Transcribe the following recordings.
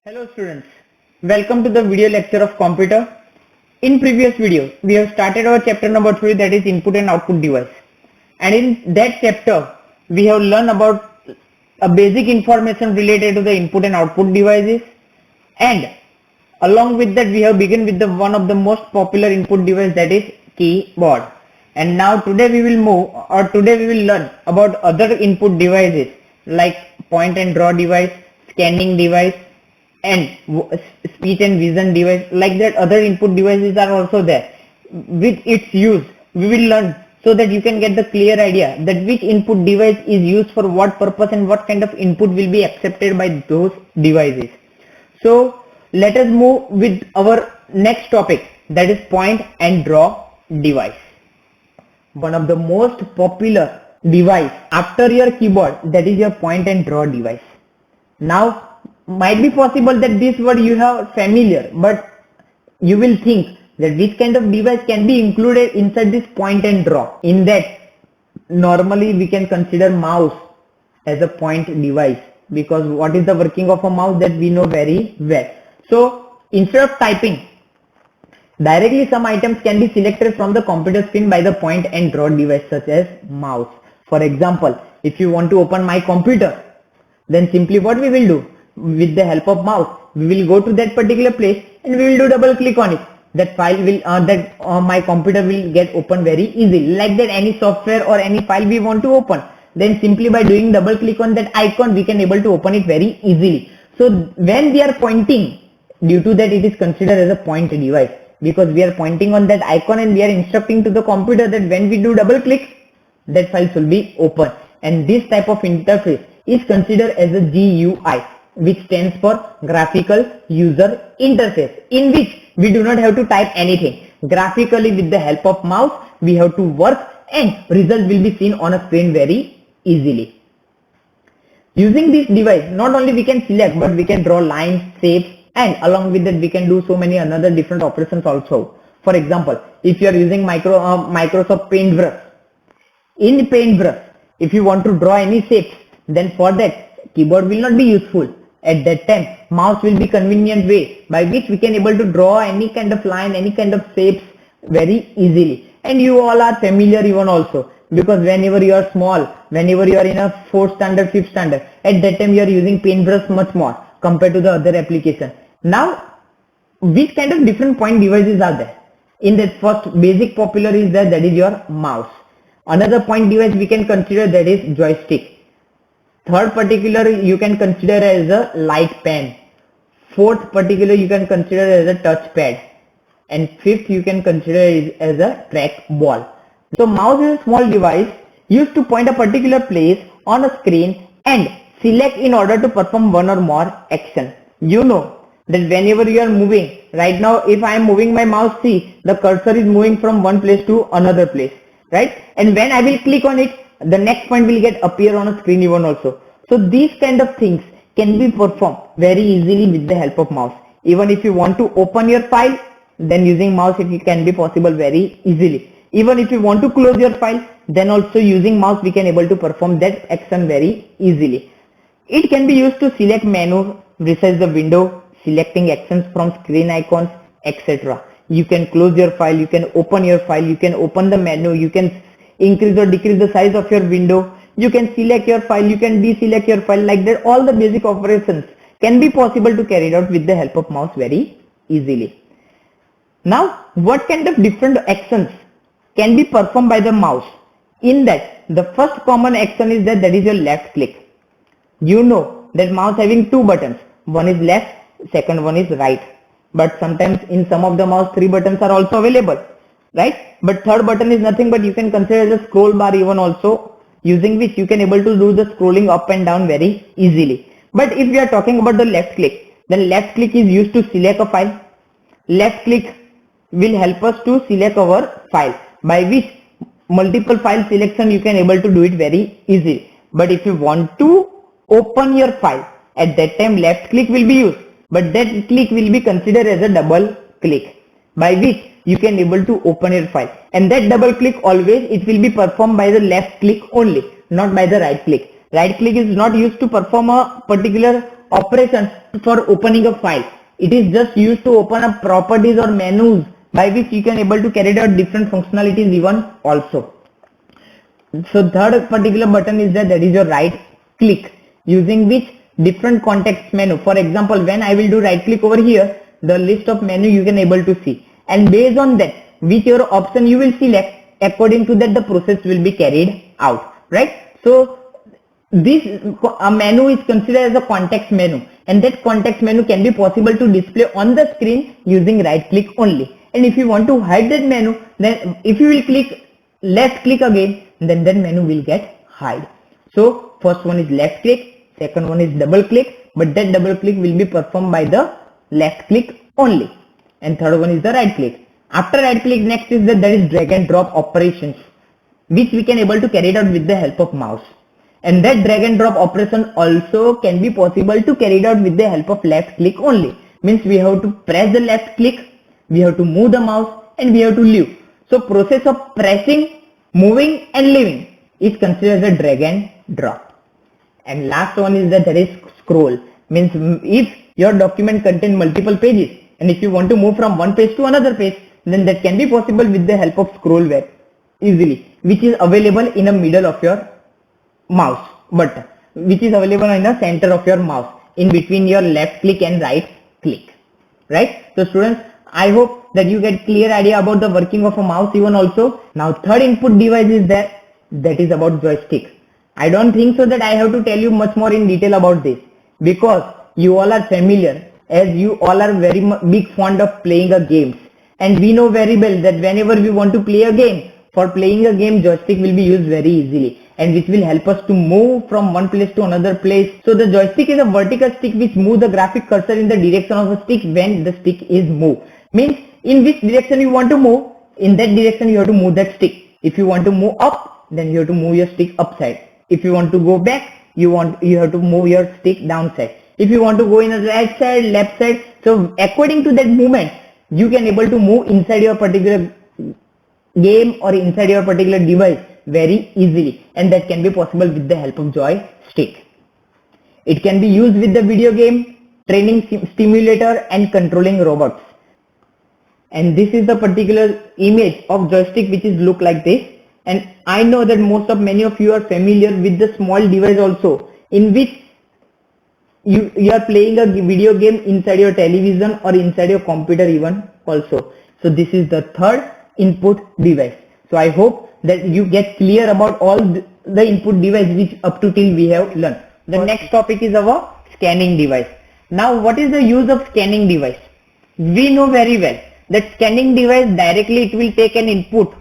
Hello students, welcome to the video lecture of computer. In previous video, we have started our chapter number 3, that is input and output device. And in that chapter, we have learned about a basic information related to the input and output devices. And along with that, we have begun with the one of the most popular input device, that is keyboard. And now today we will learn about other input devices like point and draw device, scanning device, and speech and vision device. Like that, other input devices are also there. With its use, we will learn so that you can get the clear idea that which input device is used for what purpose and what kind of input will be accepted by those devices. So let us move with our next topic, that is point and draw device. One of the most popular device after your keyboard, that is your point and draw device. Now might be possible that this word you have familiar, but you will think that which kind of device can be included inside this point and draw. In that, normally we can consider mouse as a point device, because what is the working of a mouse, that we know very well. So instead of typing directly, some items can be selected from the computer screen by the point and draw device such as mouse. For example, if you want to open my computer, then simply what we will do, with the help of mouse, we will go to that particular place and we will do double click on it. That file will my computer will get open very easily. Like that, any software or any file we want to open, then simply by doing double click on that icon, we can able to open it very easily. So when we are pointing, due to that, it is considered as a point device, because we are pointing on that icon and we are instructing to the computer that when we do double click, that file will be open. And this type of interface is considered as a GUI, which stands for graphical user interface, in which we do not have to type anything. Graphically, with the help of mouse, we have to work and result will be seen on a screen very easily. Using this device, not only we can select, but we can draw lines, shapes, and along with that we can do so many another different operations also. For example, if you are using Microsoft Paintbrush, in Paintbrush, if you want to draw any shapes, then for that keyboard will not be useful. At that time, mouse will be convenient way by which we can able to draw any kind of line, any kind of shapes very easily. And you all are familiar even also, because whenever you are small, whenever you are in a 4th standard, 5th standard, at that time you are using Paintbrush much more compared to the other application. Now, which kind of different point devices are there? In that, first basic popular is there, that is your mouse. Another point device we can consider, that is joystick. Third particular you can consider as a light pen. Fourth particular you can consider as a touch pad. And fifth you can consider as a track ball. So mouse is a small device used to point a particular place on a screen and select in order to perform one or more action. You know that whenever you are moving, right now if I am moving my mouse, see the cursor is moving from one place to another place, right? And when I will click on it, the next point will get appear on a screen even also. So these kind of things can be performed very easily with the help of mouse. Even if you want to open your file, then using mouse it can be possible very easily. Even if you want to close your file, then also using mouse we can able to perform that action very easily. It can be used to select menu, resize the window, selecting actions from screen icons, etc. You can close your file, you can open your file, you can open the menu, you can increase or decrease the size of your window, you can select your file, you can deselect your file. Like that, all the basic operations can be possible to carry out with the help of mouse very easily. Now, what kind of different actions can be performed by the mouse? In that, the first common action is that is your left click. You know that mouse having two buttons, one is left, second one is right. But sometimes in some of the mouse 3 buttons are also available, right? But third button is nothing but you can consider as a scroll bar even also, using which you can able to do the scrolling up and down very easily. But if we are talking about the left click, then left click is used to select a file. Left click will help us to select our file, by which multiple file selection you can able to do it very easily. But if you want to open your file, at that time left click will be used, but that click will be considered as a double click, by which you can able to open your file. And that double click always it will be performed by the left click only, not by the right click. Right click is not used to perform a particular operations for opening a file. It is just used to open up properties or menus by which you can able to carry out different functionalities even also. So third particular button is that is your right click, using which different context menu. For example, when I will do right click over here, the list of menu you can able to see, and based on that which your option you will select, according to that the process will be carried out, right? So this menu is considered as a context menu, and that context menu can be possible to display on the screen using right click only. And if you want to hide that menu, then if you will click left click again, then that menu will get hide. So first one is left click, second one is double click, but that double click will be performed by the left click only, and third one is the right click. After right click, next is that there is drag and drop operations, which we can able to carry it out with the help of mouse. And that drag and drop operation also can be possible to carry it out with the help of left click only. Means we have to press the left click, we have to move the mouse, and we have to leave. So process of pressing, moving and leaving is considered as a drag and drop. And last one is that there is scroll. Means if your document contains multiple pages, and if you want to move from one page to another page, then that can be possible with the help of scroll wheel easily, which is available in the middle of your mouse button, which is available in the center of your mouse, in between your left click and right click, right? So students, I hope that you get clear idea about the working of a mouse even also. Now third input device is there, that is about joystick. I don't think so that I have to tell you much more in detail about this, because you all are familiar, as you all are very big fond of playing a games, and we know very well that whenever we want to play a game, for playing a game joystick will be used very easily, and which will help us to move from one place to another place. So the joystick is a vertical stick which moves the graphic cursor in the direction of the stick when the stick is moved. Means in which direction you want to move, in that direction you have to move that stick. If you want to move up, then you have to move your stick upside. If you want to go back, you have to move your stick downside. If you want to go in the right side, left side, so according to that movement, you can able to move inside your particular game or inside your particular device very easily, and that can be possible with the help of joystick. It can be used with the video game, training stimulator and controlling robots. And this is the particular image of joystick which is look like this. And I know that many of you are familiar with the small device also, in which you are playing a video game inside your television or inside your computer even also. So this is the third input device. So I hope that you get clear about all the input device which up to till we have learned. The next topic is our scanning device. Now what is the use of scanning device? We know very well that scanning device directly it will take an input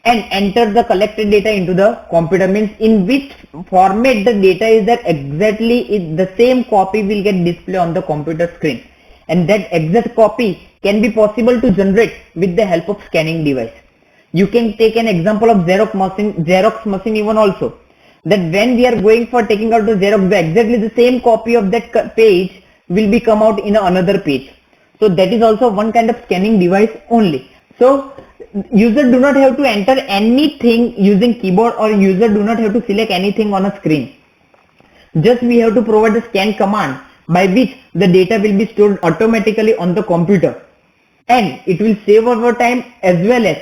and enter the collected data into the computer. Means in which format the data is, that exactly the same copy will get displayed on the computer screen, and that exact copy can be possible to generate with the help of scanning device. You can take an example of Xerox machine even also, that when we are going for taking out the Xerox, exactly the same copy of that page will be come out in another page. So that is also one kind of scanning device only. So user do not have to enter anything using keyboard, or user do not have to select anything on a screen. Just we have to provide the scan command by which the data will be stored automatically on the computer, and it will save over time, as well as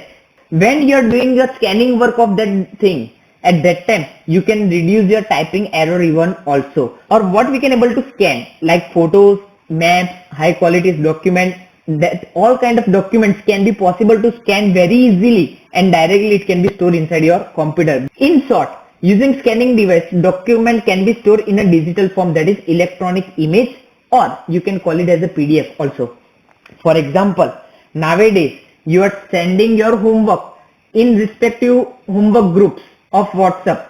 when you are doing the scanning work of that thing, at that time you can reduce your typing error even also. Or what we can able to scan, like photos, maps, high quality documents, that all kind of documents can be possible to scan very easily, and directly it can be stored inside your computer. In short, using scanning device, document can be stored in a digital form, that is electronic image, or you can call it as a PDF also. For example, nowadays you are sending your homework in respective homework groups of WhatsApp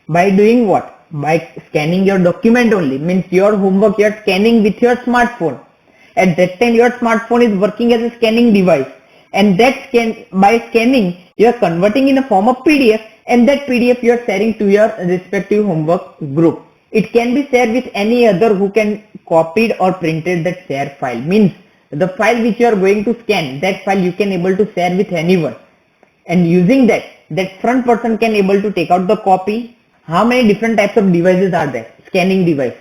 by doing what? By scanning your document only. Means your homework you are scanning with your smartphone. At that time your smartphone is working as a scanning device, and that by scanning you are converting in a form of PDF, and that PDF you are sharing to your respective homework group. It can be shared with any other who can copied or printed that share file. Means the file which you are going to scan, that file you can able to share with anyone, and using that front person can able to take out the copy. How many different types of devices are there? Scanning device.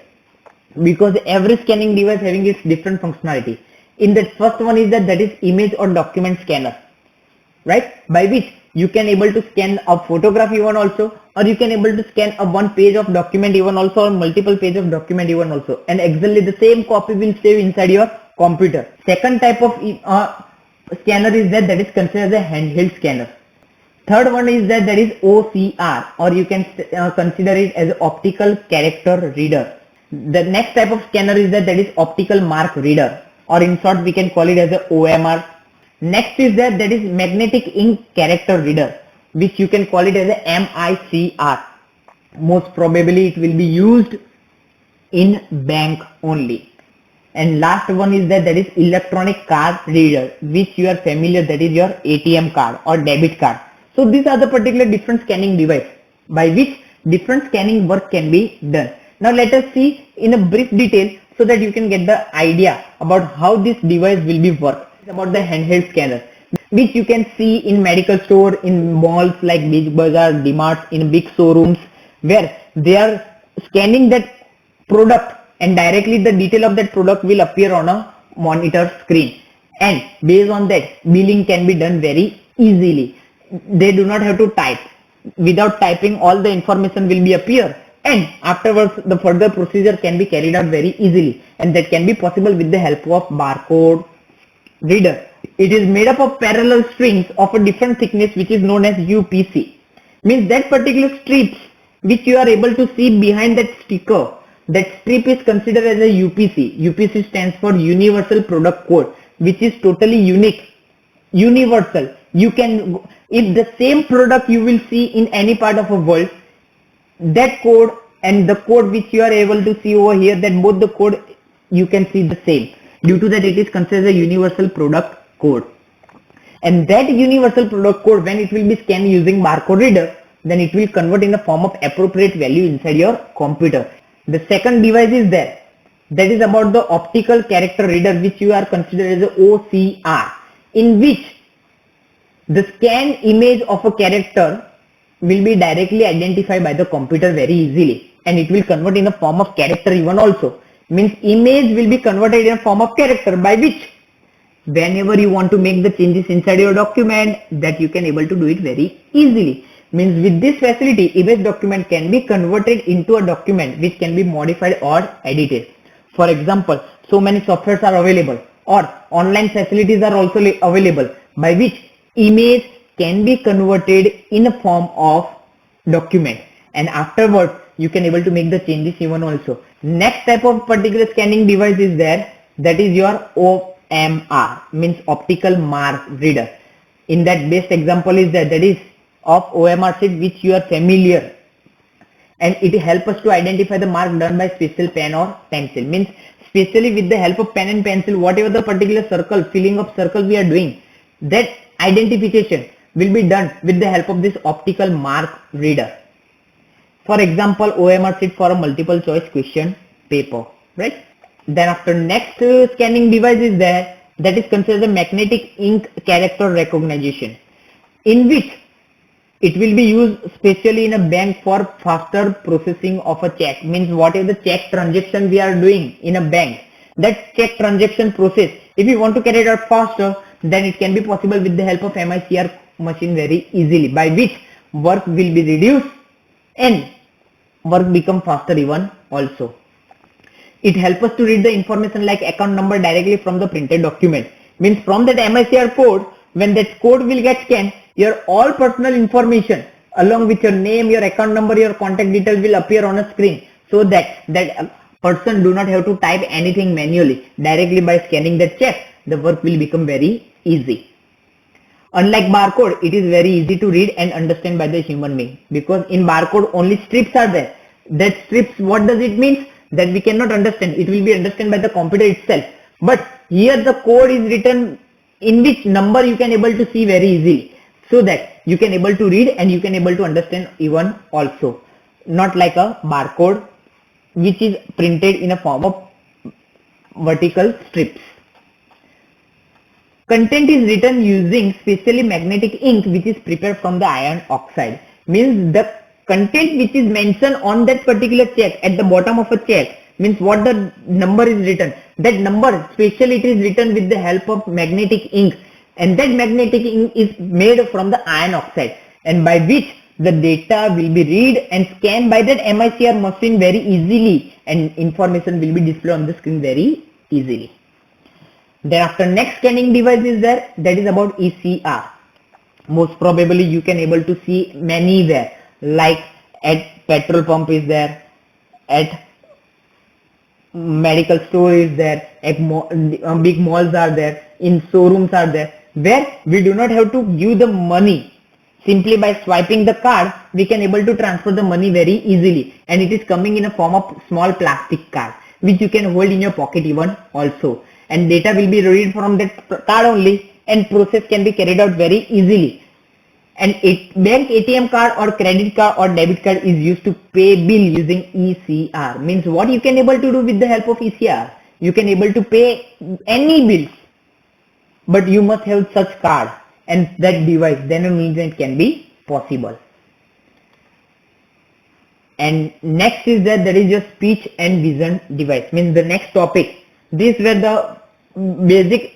because every scanning device having its different functionality. In that first one is that is image or document scanner, right? By which you can able to scan a photograph even also, or you can able to scan a one page of document even also, or multiple page of document even also, and exactly the same copy will save inside your computer. Second type of scanner is that is considered as a handheld scanner. Third one is that is OCR, or you can consider it as optical character reader. The next type of scanner is that is optical mark reader, or in short we can call it as a OMR. Next is that is magnetic ink character reader, which you can call it as a MICR. Most probably it will be used in bank only. And last one is that is electronic card reader, which you are familiar, that is your ATM card or debit card. So these are the particular different scanning device by which different scanning work can be done. Now let us see in a brief detail so that you can get the idea about how this device will be work. It's about the handheld scanner, which you can see in medical store, in malls like Big Bazaar, DMart, in big showrooms, where they are scanning that product and directly the detail of that product will appear on a monitor screen, and based on that billing can be done very easily. They do not have to type. Without typing, all the information will be appear, and afterwards the further procedure can be carried out very easily, and that can be possible with the help of barcode reader. It is made up of parallel strings of a different thickness, which is known as UPC. Means that particular strips which you are able to see behind that sticker, that strip is considered as a UPC. UPC stands for Universal Product Code, which is totally unique, universal. You can, if the same product you will see in any part of the world, that code and the code which you are able to see over here, that both the code you can see the same. Due to that, it is considered a universal product code. And that universal product code, when it will be scanned using barcode reader, then it will convert in the form of appropriate value inside your computer. The second device is there. That is about the optical character reader, which you are considered as a OCR, in which the scanned image of a character will be directly identified by the computer very easily, and it will convert in the form of character even also. Means image will be converted in a form of character, by which whenever you want to make the changes inside your document, that you can able to do it very easily. Means with this facility, image document can be converted into a document which can be modified or edited. For example, so many softwares are available, or online facilities are also available, by which image can be converted in a form of document, and afterwards you can able to make the changes even also. Next type of particular scanning device is there, that is your OMR, means optical mark reader. In that best example is that is of OMR sheet, which you are familiar, and it helps us to identify the mark done by special pen or pencil. Means specially with the help of pen and pencil, whatever the particular circle, filling of circle we are doing, that identification will be done with the help of this optical mark reader. For example, OMR sheet for a multiple choice question paper, right? Then after next scanning device is there, that is considered the magnetic ink character recognition, in which it will be used specially in a bank for faster processing of a check. Means whatever the check transaction we are doing in a bank, that check transaction process, if you want to carry it out faster, then it can be possible with the help of MICR machine very easily, by which work will be reduced and work become faster even also. It helps us to read the information like account number directly from the printed document. Means from that MICR code, when that code will get scanned, your all personal information along with your name, your account number, your contact detail will appear on a screen, so that person do not have to type anything manually. Directly by scanning the check, the work will become very easy. Unlike barcode, it is very easy to read and understand by the human being, because in barcode only strips are there. That strips, what does it mean? That we cannot understand. It will be understood by the computer itself. But here the code is written in which number you can able to see very easily, so that you can able to read and you can able to understand even also. Not like a barcode which is printed in a form of vertical strips. Content is written using specially magnetic ink, which is prepared from the iron oxide. Means the content which is mentioned on that particular check, at the bottom of a check, means what the number is written. That number, specially it is written with the help of magnetic ink, and that magnetic ink is made from the iron oxide, and by which the data will be read and scanned by that MICR machine very easily, and information will be displayed on the screen very easily. Then after next scanning device is there, that is about ECR. Most probably you can able to see many there, like at petrol pump is there, at medical store is there, at big malls are there, in showrooms are there, where we do not have to give the money. Simply by swiping the card, we can able to transfer the money very easily, and it is coming in a form of small plastic card, which you can hold in your pocket even also, and data will be read from that card only, and process can be carried out very easily. And bank ATM card or credit card or debit card is used to pay bill using ECR. Means what you can able to do with the help of ECR? You can able to pay any bills, but you must have such card and that device, then only it can be possible. And next is that there is your speech and vision device. Means the next topic. These were the basic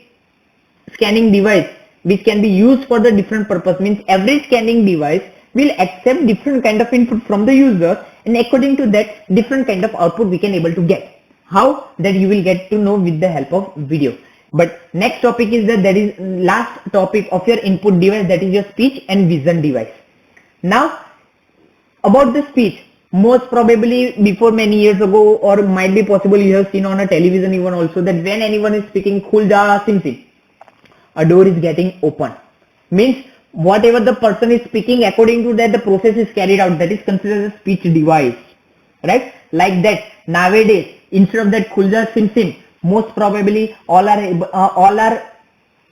scanning device which can be used for the different purpose. Means every scanning device will accept different kind of input from the user, and according to that different kind of output we can able to get. How? That you will get to know with the help of video. But next topic is that there is last topic of your input device, that is your speech and vision device. Now about the speech, most probably before many years ago, or might be possible you have seen on a television even also, that when anyone is speaking khul ja sim sim, a door is getting open. Means whatever the person is speaking, according to that the process is carried out. That is considered a speech device, right? Like that nowadays, instead of that khul ja sim sim, most probably all are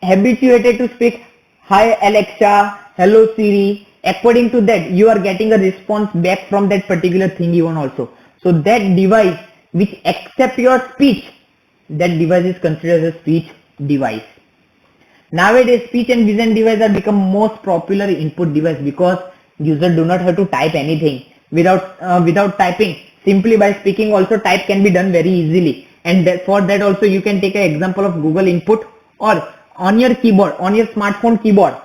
habituated to speak hi Alexa, hello Siri. According to that you are getting a response back from that particular thing even also. So that device which accept your speech, that device is considered as a speech device. Nowadays speech and vision device are become most popular input device, because users do not have to type anything. Without typing, simply by speaking also type can be done very easily. And for that also you can take an example of Google input, or on your keyboard, on your smartphone keyboard,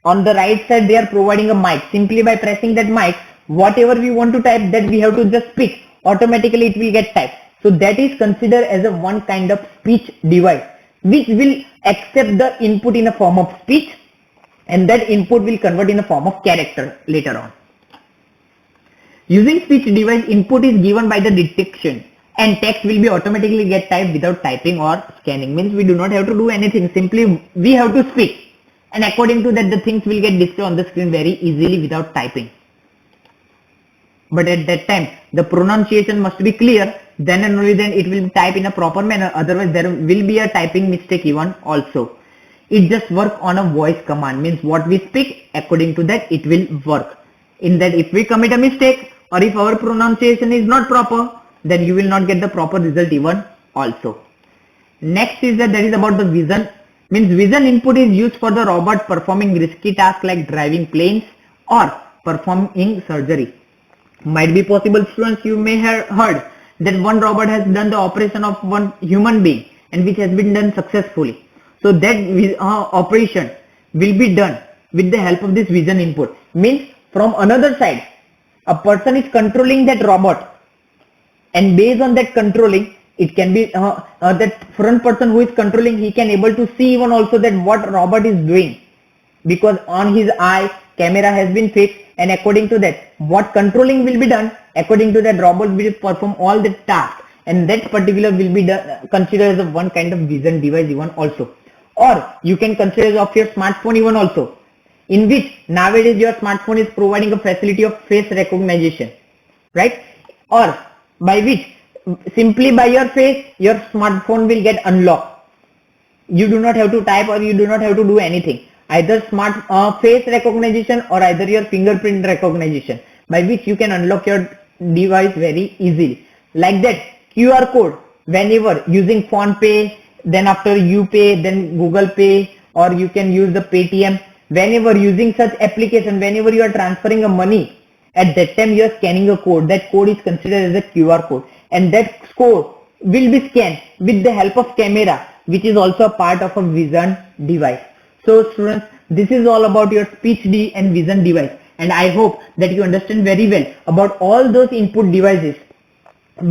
on the right side they are providing a mic. Simply by pressing that mic, whatever we want to type, that we have to just speak, automatically it will get typed. So that is considered as a one kind of speech device which will accept the input in a form of speech, and that input will convert in a form of character later on. Using speech device, input is given by the detection, and text will be automatically get typed without typing or scanning. Means we do not have to do anything, simply we have to speak, and according to that the things will get displayed on the screen very easily without typing. But at that time the pronunciation must be clear, then and only then it will type in a proper manner, otherwise there will be a typing mistake even also. It just work on a voice command. Means what we speak, according to that it will work. In that if we commit a mistake, or if our pronunciation is not proper, then you will not get the proper result even also. Next is that is about the vision. Means vision input is used for the robot performing risky tasks like driving planes or performing surgery. Might be possible, students, you may have heard that one robot has done the operation of one human being, and which has been done successfully. So that operation will be done with the help of this vision input. Means from another side a person is controlling that robot, and based on that controlling, it can be that front person who is controlling, he can able to see even also that what robot is doing, because on his eye camera has been fixed, and according to that what controlling will be done, according to that robot will perform all the tasks, and that particular will be done, considered as a one kind of vision device even also. Or you can consider as of your smartphone even also, in which nowadays your smartphone is providing a facility of face recognition, right? Or by which simply by your face your smartphone will get unlocked. You do not have to type, or you do not have to do anything. Either face recognition or either your fingerprint recognition, by which you can unlock your device very easily. Like that QR code, whenever using PhonePe, then after UPay, then Google Pay, or you can use the Paytm. Whenever using such application, whenever you are transferring a money, at that time you are scanning a code. That code is considered as a QR code. and that score will be scanned with the help of camera, which is also a part of a vision device. So students, this is all about your speech D and vision device, and I hope that you understand very well about all those input devices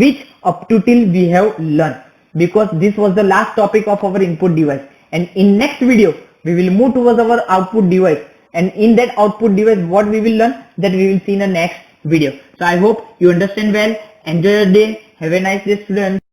which up to till we have learned, because this was the last topic of our input device, and in next video we will move towards our output device, and in that output device what we will learn, that we will see in the next video. So I hope you understand well. Enjoy your day. Have a nice day, students.